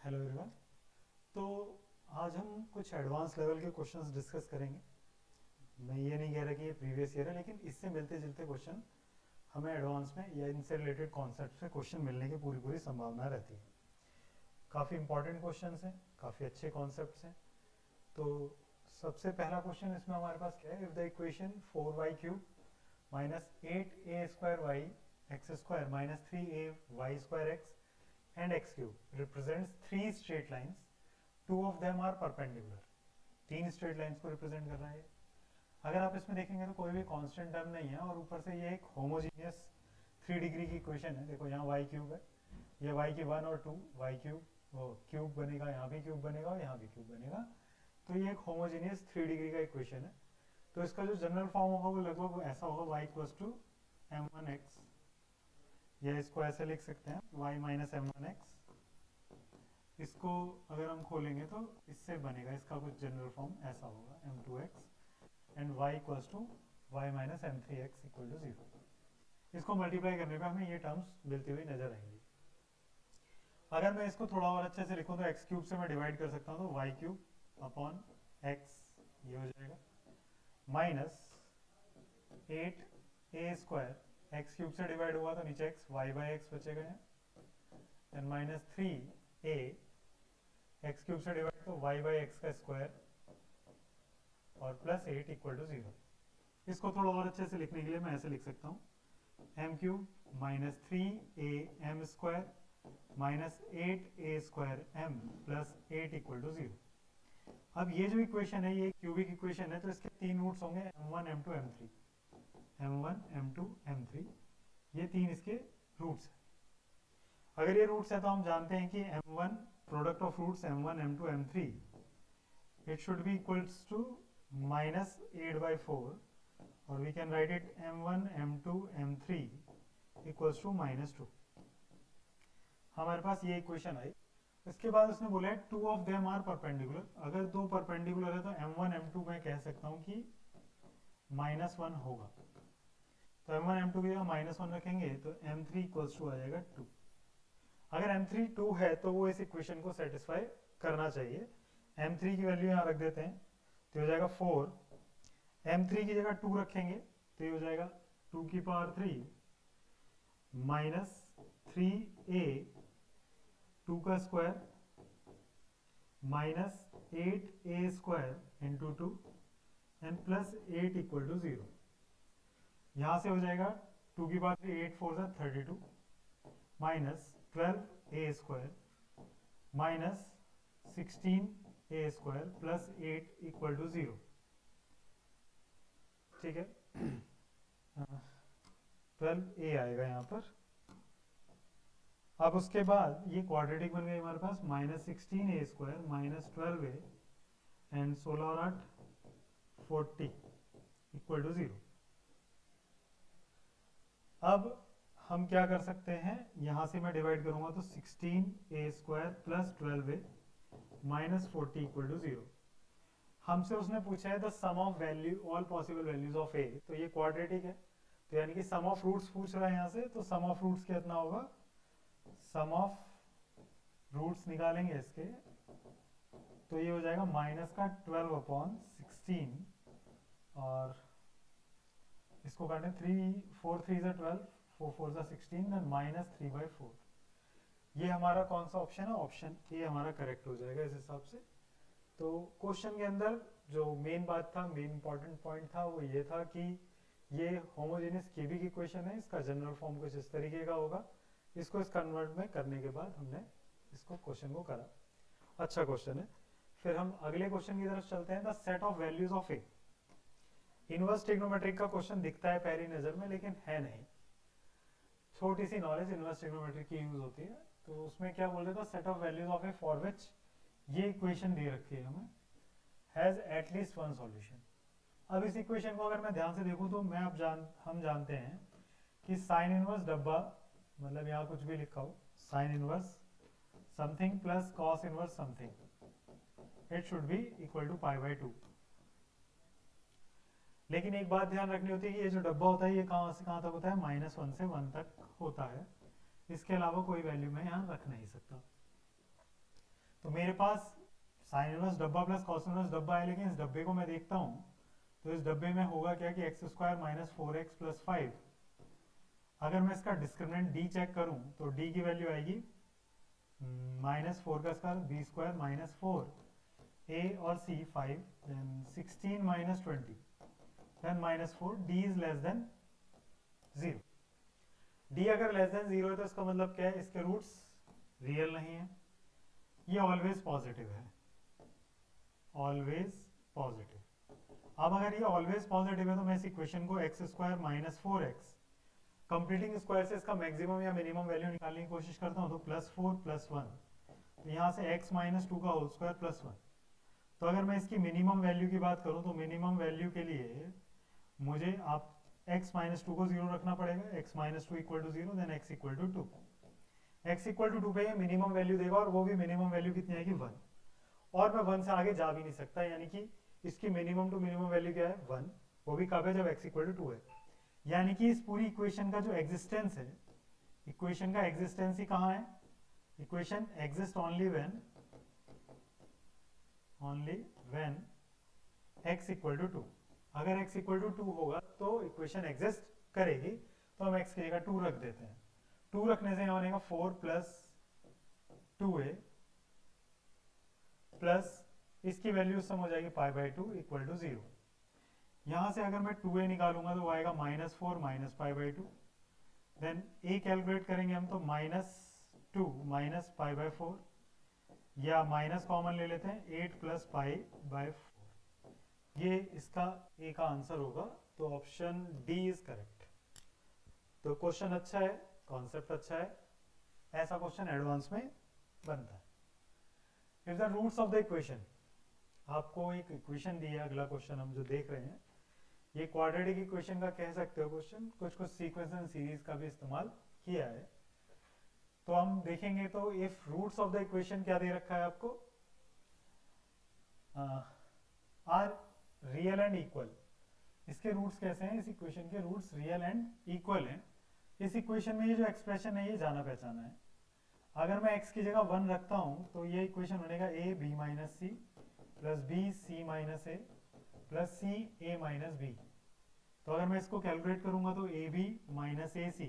Hello everyone. तो आज हम कुछ एडवांस लेवल के क्वेश्चंस डिस्कस करेंगे। मैं ये नहीं कह रहा कि ये प्रीवियस ईयर है, लेकिन इससे मिलते जुलते क्वेश्चन हमें एडवांस में या इनसे रिलेटेड कॉन्सेप्ट से क्वेश्चन मिलने की पूरी पूरी संभावना रहती है। काफ़ी इंपॉर्टेंट क्वेश्चंस हैं, काफ़ी अच्छे कॉन्सेप्ट्स हैं। तो सबसे पहला क्वेश्चन इसमें हमारे पास क्या है, if the equation 4y³ minus 8a² y x square minus 3a² x and x³ represents three straight lines, two of them are perpendicular। तीन स्ट्रेट लाइंस को रिप्रेजेंट कर रहा है। अगर आप इसमें देखेंगे तो कोई भी कांस्टेंट टर्म नहीं है और ऊपर से ये एक होमोजीनियस 3 डिग्री की इक्वेशन है। देखो यहाँ y³ है, ये y की 1 और 2 y³ क्यूब बनेगा, यहाँ भी क्यूब बनेगा और यहाँ भी क्यूब बनेगा। तो ये एक होमोजीनियस 3 डिग्री का इक्वेशन है। तो इसका जो जनरल फॉर्म होगा वो लगभग ऐसा होगा, y = m1x, या इसको ऐसे लिख सकते हैं y - m1x। इसको अगर हम खोलेंगे तो इससे बनेगा, इसका कुछ जनरल फॉर्म ऐसा होगा m2x and y = y - m3x = 0। इसको मल्टीप्लाई करने पे हमें ये टर्म्स मिलती हुई नजर आएंगी। अगर मैं इसको थोड़ा और अच्छे से लिखूं तो x³ से मैं डिवाइड कर सकता हूं, तो y³ अपॉन x ये हो जाएगा, माइनस 8a² x³ से डिवाइड हुआ तो नीचे x y/x बचेगा यहाँ, एंड माइनस 3a x³ से डिवाइड तो y/x का स्क्वायर और प्लस 8 = 0। इसको थोड़ा और अच्छे से लिखने के लिए मैं ऐसे लिख सकता हूँ, m³ minus 3am² minus 8a² plus 8 = 0। अब ये जो इक्वेशन है ये क्यूबिक इक्वेशन है, तो इसके तीन रूट्स होंगे m1 m2 m3, m1 m2 m3, ये तीन इसके रूट्स हैं। अगर ये रूट्स है तो हम जानते हैं कि m1 product of roots m1 m2 m3 it should be equals to -8/4, और we can write it m1 m2 m3 equals to -2। हमारे पास ये इक्वेशन आई। इसके बाद उसने बोला है 2 ऑफ देम आर परपेंडिकुलर। अगर दो परपेंडिकुलर है तो m1 m2 मैं कह सकता हूँ कि -1 होगा। तो m1 m2 की जगह -1 रखेंगे तो m3 इक्वल्स टू आ जाएगा 2। अगर m3 2 है तो वो इस इक्वेशन को सेटिस्फाई करना चाहिए। m3 की वैल्यू यहाँ रख देते हैं तो हो जाएगा 4। m3 की जगह 2 रखेंगे तो ये हो जाएगा 2 की पावर 3 माइनस 3a 2 का square minus 8a² into 2 and plus 8 = 0। यहाँ से हो जाएगा 2 की power 3 8 4 32 minus 12a² minus 16a² plus 8 = 0। ठीक है, 12a आएगा यहाँ पर। अब उसके बाद ये क्वाड्रेटिक बन गई हमारे पास, -16a² माइनस 12a एंड 16 और 8 40 = 0। अब हम क्या कर सकते हैं, यहाँ से मैं डिवाइड करूंगा तो 16a² प्लस 12a माइनस 40 = 0। हमसे उसने पूछा है the sum of value all possible values of a, तो ये क्वाड्रेटिक है, तो यानी कि सम ऑफ रूट्स पूछ रहा है यहाँ से। तो सम ऑफ रूट्स कितना होगा, सम ऑफ रूट्स निकालेंगे इसके तो ये हो जाएगा -12/16 और इसको काटें 3 4 3 12 4 4 16 देन -3/4। ये हमारा कौन सा ऑप्शन है, ऑप्शन ए हमारा करेक्ट हो जाएगा इस हिसाब से। तो क्वेश्चन के अंदर जो मेन बात था, मेन इंपॉर्टेंट पॉइंट था वो ये था कि ये होमोजेनियस क्यूबिक इक्वेशन है, इसका जनरल फॉर्म कुछ इस तरीके का होगा। इसको इस कन्वर्ट में करने के बाद हमने इसको क्वेश्चन को करा। अच्छा क्वेश्चन है। फिर हम अगले क्वेश्चन की तरफ चलते हैं, the set of values of A. Inverse trigonometric का क्वेश्चन दिखता है पहली नजर में, लेकिन है नहीं। छोटी सी नॉलेज इनवर्स ट्रिग्नोमेट्रिक की यूज होती है। तो उसमें क्या बोल रहे थे, set of values of A for which ये इक्वेशन दे रखी है हमें, हैज एटलीस्ट वन सॉल्यूशन। अब इस इक्वेशन को अगर मैं ध्यान से देखूं तो हम जानते हैं कि साइन इनवर्स डब्बा, मतलब यहाँ कुछ भी लिखा हो, sine inverse something plus cos inverse something, it should be equal to π/2। लेकिन एक बात ध्यान रखनी होती है कि ये जो डब्बा होता है ये कहाँ से कहाँ तक होता है, -1 से 1 तक होता है। इसके अलावा कोई वैल्यू मैं यहाँ रख नहीं सकता। मेरे पास साइन इनवर्स डब्बा प्लस कॉस इनवर्स डब्बा है, लेकिन इस डब्बे को मैं देखता हूँ तो इस डब्बे में होगा क्या कि x square minus 4x plus 5। अगर मैं इसका डिस्क्रिमिनेंट d चेक करूँ तो d की वैल्यू आएगी माइनस 4 का square B square minus 4, a और c 5, then 16 minus 20, then minus 4, d is less than 0। d अगर लेस देन 0 है तो इसका मतलब क्या है, इसके रूट्स रियल नहीं है, ये ऑलवेज पॉजिटिव है, ऑलवेज पॉजिटिव। अब अगर ये ऑलवेज पॉजिटिव है तो मैं इस इक्वेशन को x square minus 4x completing square से इसका मैक्सिमम या मिनिमम वैल्यू निकालने की कोशिश करता हूँ तो प्लस 4 प्लस 1, तो यहाँ से x माइनस 2 का होल स्क्वायर प्लस 1। तो अगर मैं इसकी मिनिमम वैल्यू की बात करूँ तो मिनिमम वैल्यू के लिए मुझे आप x माइनस 2 को 0 रखना पड़ेगा, x minus 2 equal to 0, then x equal to 2। x equal to 2 पे ये मिनिमम वैल्यू देगा और वो भी मिनिमम वैल्यू कितनी आएगी 1, और मैं 1 से आगे जा भी नहीं सकता, यानी कि इसकी मिनिमम टू मिनिमम वैल्यू क्या है 1, वो भी कब है जब x इक्वल टू 2 है। यानी कि इस पूरी इक्वेशन का जो एग्जिस्टेंस है, इक्वेशन का एग्जिस्टेंस ही कहाँ है, equation exist only when x equal to 2। अगर x इक्वल टू 2 होगा तो इक्वेशन एग्जिस्ट करेगी, तो हम x की जगह 2 रख देते हैं। 2 रखने से यहाँ बनेगा 4 प्लस 2a प्लस इसकी वैल्यू सम हो जाएगी पाई बाई 2 इक्वल टू 0। यहाँ से अगर मैं 2a निकालूंगा तो वो आएगा minus 4 minus pi by 2, then a calculate करेंगे हम तो माइनस 2 माइनस पाई बाई 4, या माइनस कॉमन ले लेते हैं 8 प्लस पाई बाई 4, ये इसका a का आंसर होगा, तो ऑप्शन डी इज करेक्ट। तो क्वेश्चन अच्छा है, कॉन्सेप्ट अच्छा है, ऐसा क्वेश्चन एडवांस में बनता है। If the roots of the equation, आपको एक इक्वेशन दी है, अगला क्वेश्चन हम जो देख रहे हैं ये क्वाड्रेटिक इक्वेशन का कह सकते हो क्वेश्चन, कुछ सीक्वेंस एंड सीरीज का भी इस्तेमाल किया है। तो हम देखेंगे तो if roots of the equation क्या दे रखा है आपको, आर रियल एंड इक्वल। इसके रूट्स कैसे हैं, इस इक्वेशन के रूट्स रियल एंड इक्वल हैं। इस इक्वेशन में ये जो एक्सप्रेशन है ये जाना पहचाना है। अगर मैं x की जगह 1 रखता हूं तो ये इक्वेशन बनेगा a b minus C plus b c minus a plus c a minus b। तो अगर मैं इसको कैलकुलेट करूंगा तो a b minus a c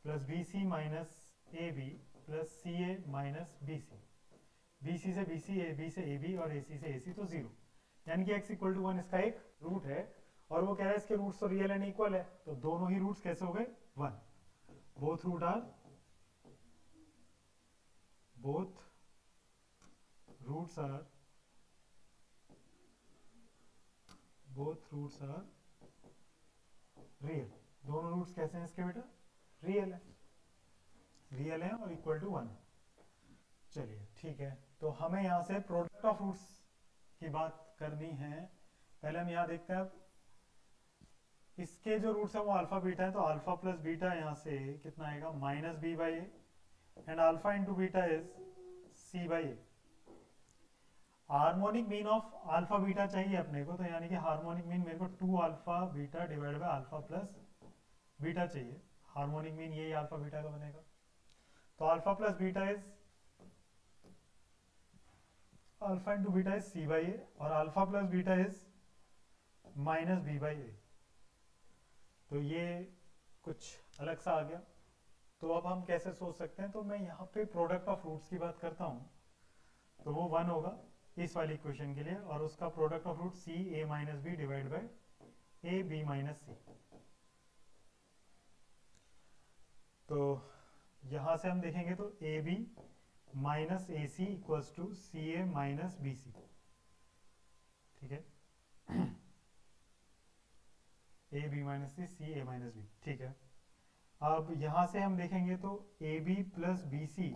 plus b c minus a b plus c a minus b c, b c से b c, a b से a b और a c से a c, तो 0, यानी कि x इक्वल टू 1 इसका एक root है। और वो कह रहा है इसके रूट्स तो रियल एंड इक्वल है, तो दोनों ही रूट्स कैसे हो गए 1, बोथ रूट्स आर रियल। दोनों रूट्स कैसे हैं इसके बेटा, रियल है और इक्वल टू 1। चलिए ठीक है, तो हमें यहाँ से प्रोडक्ट ऑफ रूट्स की बात करनी है। पहले हम यहाँ देखते हैं, इसके जो रूट्स है वो अल्फा बीटा है, तो अल्फा प्लस बीटा यहाँ से कितना आएगा minus B by A, and alpha into beta is C by A. Harmonic mean of alpha beta चाहिए अपने को, तो यानी कि हार्मोनिक मीन मेरे को 2 alpha beta divide by alpha plus beta चाहिए। हार्मोनिक मीन यही अल्फा बीटा का बनेगा, तो alpha plus beta is alpha into beta is C by a, और alpha plus beta is minus B by a. तो ये कुछ अलग सा आ गया। तो अब हम कैसे सोच सकते हैं, तो मैं यहाँ पे प्रोडक्ट ऑफ रूट्स की बात करता हूँ, तो वो 1 होगा इस वाली इक्वेशन के लिए, और उसका product of root c a minus b divide by a b minus c. तो यहां से हम देखेंगे तो a b minus a c equals to c a minus b c, ठीक है, a b minus c a minus b, ठीक है। अब यहां से हम देखेंगे तो a b plus b c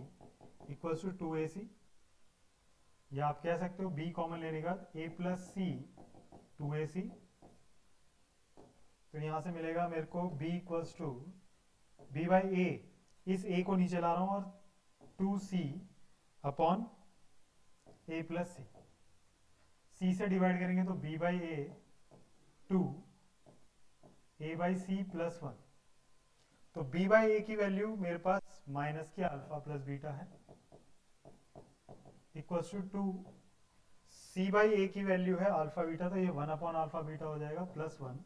equals to 2ac, या आप कह सकते हो b कॉमन लेने के बाद a प्लस सी 2ac, तो यहां से मिलेगा मेरे को b equals to b by a, इस a को नीचे ला रहा हूं और 2c upon a plus c, c से डिवाइड करेंगे तो b by a 2 a by c plus 1, तो b बाई a की वैल्यू मेरे पास माइनस की अल्फा प्लस बीटा है equals to 2 c by a की वैल्यू है अल्फा बीटा, तो ये 1 अपॉन अल्फा बीटा हो जाएगा प्लस 1।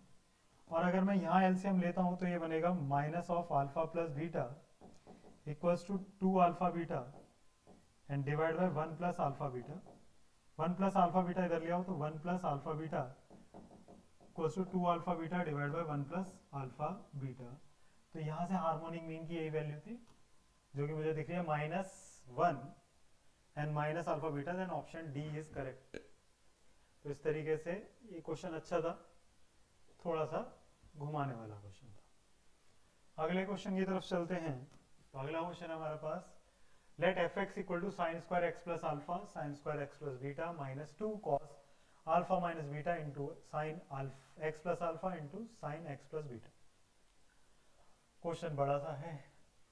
और अगर मैं यहाँ एलसीएम लेता हूँ तो ये बनेगा minus of alpha plus beta equals to 2 alpha beta and divide by 1 प्लस अल्फा बीटा। 1 प्लस अल्फा बीटा इधर ले आओ तो 1 प्लस alpha beta equals to 2 alpha beta divide by 1 प्लस अल्फा बीटा। तो यहाँ से हार्मोनिक मीन की यही वैल्यू थी जो कि मुझे दिख रही है -1 and minus alpha beta, then option D is correct. तो इस तरीके से ये क्वेश्चन अच्छा था, थोड़ा सा घुमाने वाला क्वेश्चन था। अगले क्वेश्चन की तरफ चलते हैं। तो अगला क्वेश्चन है हमारे पास, let f x equal to sine square x plus alpha sine square x plus beta minus 2 cos alpha minus beta into sine x plus alpha into sine x plus beta. Question बड़ा सा है।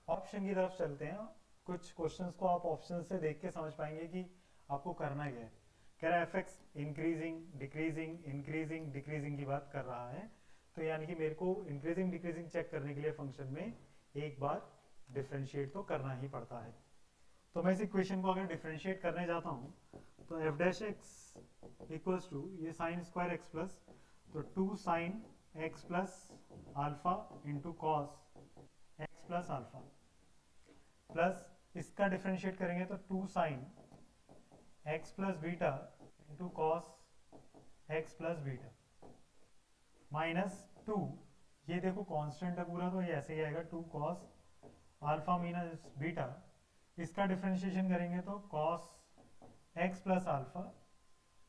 Option की तरफ चलते हैं। कुछ questions को आप ऑप्शन से देख के समझ पाएंगे कि आपको करना क्या है। कह रहा है F x increasing decreasing increasing decreasing की बात कर रहा है, तो यानी कि मेरे को इंक्रीजिंग डिक्रीजिंग चेक करने के लिए फंक्शन में एक बार डिफरेंशिएट तो करना ही पड़ता है। तो मैं इस इक्वेशन को अगर डिफरेंशिएट करने जाता हूँ तो f dash x equals to ये साइन स्क्वायर एक्स प्लस, तो 2 sine x plus alpha into cos x plus alpha, plus इसका डिफरेंशिएट करेंगे तो 2 sine x plus beta into cos x plus beta minus 2, ये देखो कांस्टेंट है पूरा तो ये ऐसे ही आएगा 2 कॉस अल्फा माइनस बीटा, इसका डिफरेंशिएशन करेंगे तो कॉस एक्स प्लस अल्फा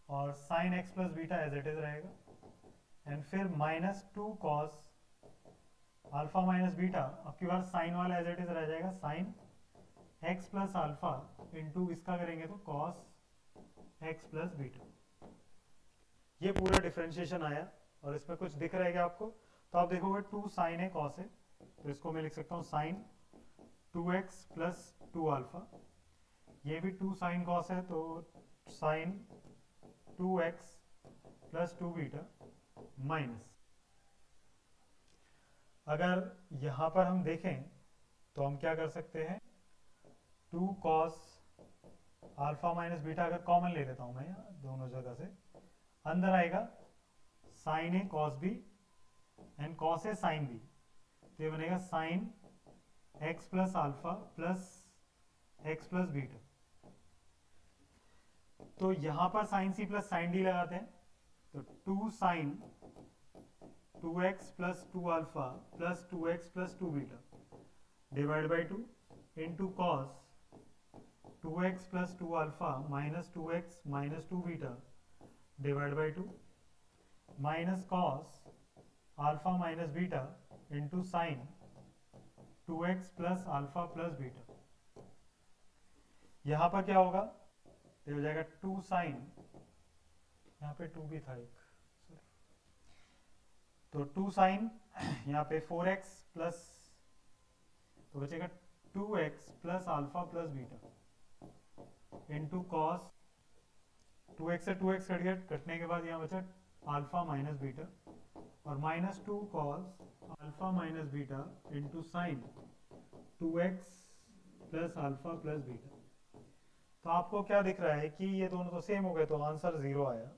और sine x plus beta as it is रहेगा, एंड फिर minus 2 cos alpha minus beta, अब की बार साइन वाला एज इट इज रह जाएगा sine x plus alpha into इसका करेंगे तो कॉस एक्स प्लस बीटा। ये पूरा डिफरेंशिएशन आया और इसमें कुछ दिख रहा है क्या आपको? तो आप देखोगे 2 साइन है कॉस है, तो इसको मैं लिख सकता हूँ साइन 2x प्लस 2 अल्फा, ये भी 2 साइन कॉस है तो sign 2x plus 2 beta minus, अगर यहां पर हम देखें तो हम क्या कर सकते हैं, 2 कॉस अल्फा माइनस बीटा अगर कॉमन ले लेता हूं मैं दोनों जगह से, अंदर आएगा sine a cos b and cos a sine b, तो ये बनेगा sine x plus alpha plus x plus beta. तो यहां पर sine c plus sine d लगाते हैं, तो 2 sine 2x plus 2 alpha plus 2x plus 2 beta divide by 2 into cos 2x plus 2 alpha minus 2x minus 2 beta divide by 2 minus cos alpha minus beta into sign 2x plus alpha plus beta. यहां पर क्या होगा, ये हो जाएगा 2 sign, यहाँ पे 2 भी था एक, तो 2 साइन यहाँ पे 4x प्लस, तो बचेगा 2x plus alpha plus beta into cos 2x से 2x कट गया, कटने के बाद यहाँ बचा अल्फा माइनस बीटा और minus 2 cos alpha minus beta into sign 2x plus alpha plus beta. तो आपको क्या दिख रहा है कि ये दोनों तो सेम हो गए, तो आंसर 0 आया,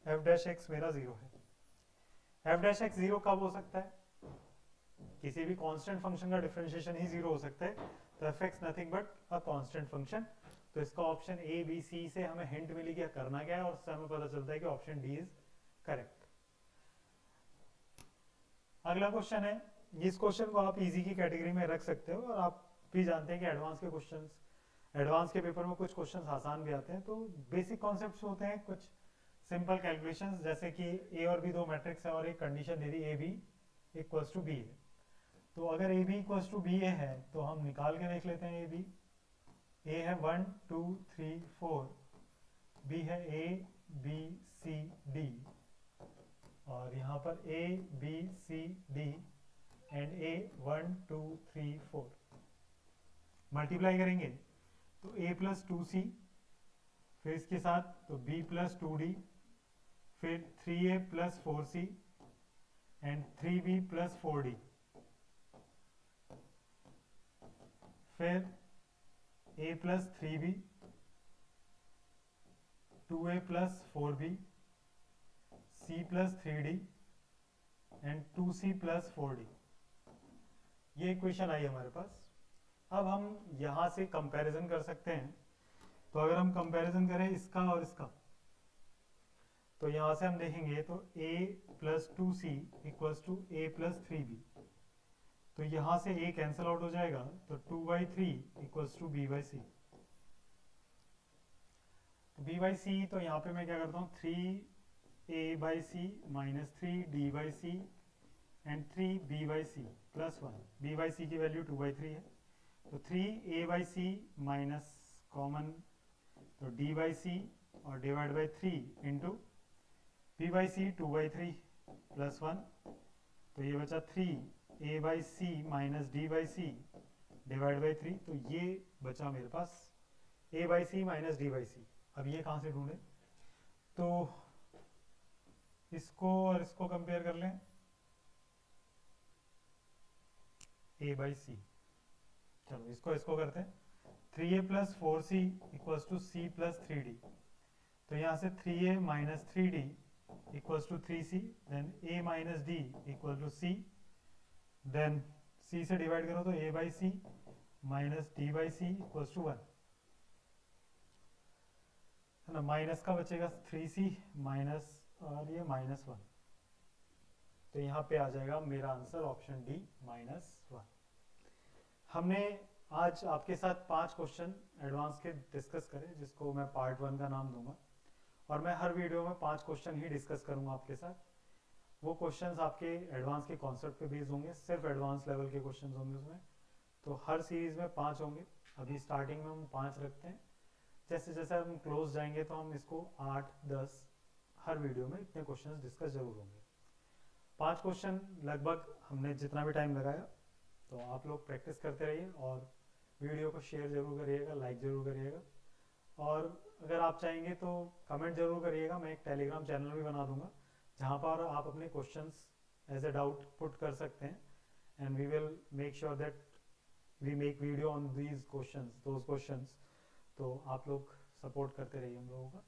एफ डैश एक्स मेरा 0 है। एफ डैश एक्स 0 कब हो सकता है, किसी भी कांस्टेंट फंक्शन का डिफरेंशिएशन ही 0 हो सकता है, तो F x nothing but a constant function. तो इसका ऑप्शन ए बी सी से हमें हिंट मिली कि करना क्या है, और उससे हमें पता चलता है कि ऑप्शन डी इज करेक्ट। अगला क्वेश्चन है, इस क्वेश्चन को आप इजी की कैटेगरी में रख सकते हो, और आप भी जानते हैं कि एडवांस के क्वेश्चंस, एडवांस के पेपर में कुछ क्वेश्चंस आसान भी आते हैं। तो बेसिक कॉन्सेप्ट्स होते हैं, कुछ सिंपल कैलकुलेशंस, जैसे कि ए और बी दो मैट्रिक्स है और एक कंडीशन दे दी a b equals to b है, तो अगर a b equals to b है तो हम निकाल के देख लेते हैं। ए बी, ए है 1 2 3 4, बी है ए बी सी डी, और यहाँ पर a b c d and a 1 2 3 4 multiply करेंगे तो a प्लस 2c, फिर इसके साथ तो b प्लस 2d, फिर 3a plus 4c and 3b plus 4d, फिर a plus 3b 2a plus 4b, c plus 3d and 2c plus 4d। ये equation आई हमारे पास। अब हम यहाँ से कंपैरिजन कर सकते हैं। तो अगर हम कंपैरिजन करें इसका और इसका, तो यहाँ से हम देखेंगे तो a plus 2c equals to a plus 3b। तो यहाँ से a कैंसिल आउट हो जाएगा, तो 2/3 equals to b by c। तो b by c, तो यहाँ पे मैं क्या करता हूँ, 3a by c minus 3d by c and 3b by c plus 1। b by c की वैल्यू 2/3 है, तो 3a by c minus common, तो d by c और divide by 3 into b by c 2/3 plus 1। तो ये बचा 3a by c minus d by c divide by 3। तो ये बचा मेरे पास a by c minus d by c। अब ये कहाँ से ढूंढें, तो इसको और इसको कंपेयर कर लें, a by c। चलो इसको करते हैं, 3a plus 4c equals to c plus 3d। तो यहाँ से 3a minus 3d equals to 3c, then a minus d equal to c, then c से डिवाइड करो तो a by c minus d by c equals to 1, है ना। Minus का बचेगा 3c माइनस और ये माइनस 1। तो यहाँ पे आ जाएगा मेरा आंसर ऑप्शन डी -1। हमने आज आपके साथ 5 क्वेश्चन एडवांस के डिस्कस करें, जिसको मैं पार्ट 1 का नाम दूंगा, और मैं हर वीडियो में 5 क्वेश्चन ही डिस्कस करूंगा आपके साथ। वो क्वेश्चंस आपके एडवांस के कॉन्सेप्ट पे बेस्ड होंगे, सिर्फ एडवांस लेवल के क्वेश्चंस होंगे उसमें। तो हर सीरीज में 5 होंगे। अभी स्टार्टिंग में हम 5 रखते हैं, जैसे जैसे हम क्लोज जाएंगे तो हम इसको 8-10 हर वीडियो में इतने क्वेश्चंस डिस्कस जरूर होंगे। 5 क्वेश्चन लगभग हमने जितना भी टाइम लगाया, तो आप लोग प्रैक्टिस करते रहिए और वीडियो को शेयर जरूर करिएगा, लाइक जरूर करिएगा, और अगर आप चाहेंगे तो कमेंट जरूर करिएगा। मैं एक टेलीग्राम चैनल भी बना दूंगा जहाँ पर आप अपने questions as a doubt put कर सकते हैं, and we will make sure that we make video on these questions, those questions. तो आप लोग सपोर्ट करते रहिए हम लोगों का।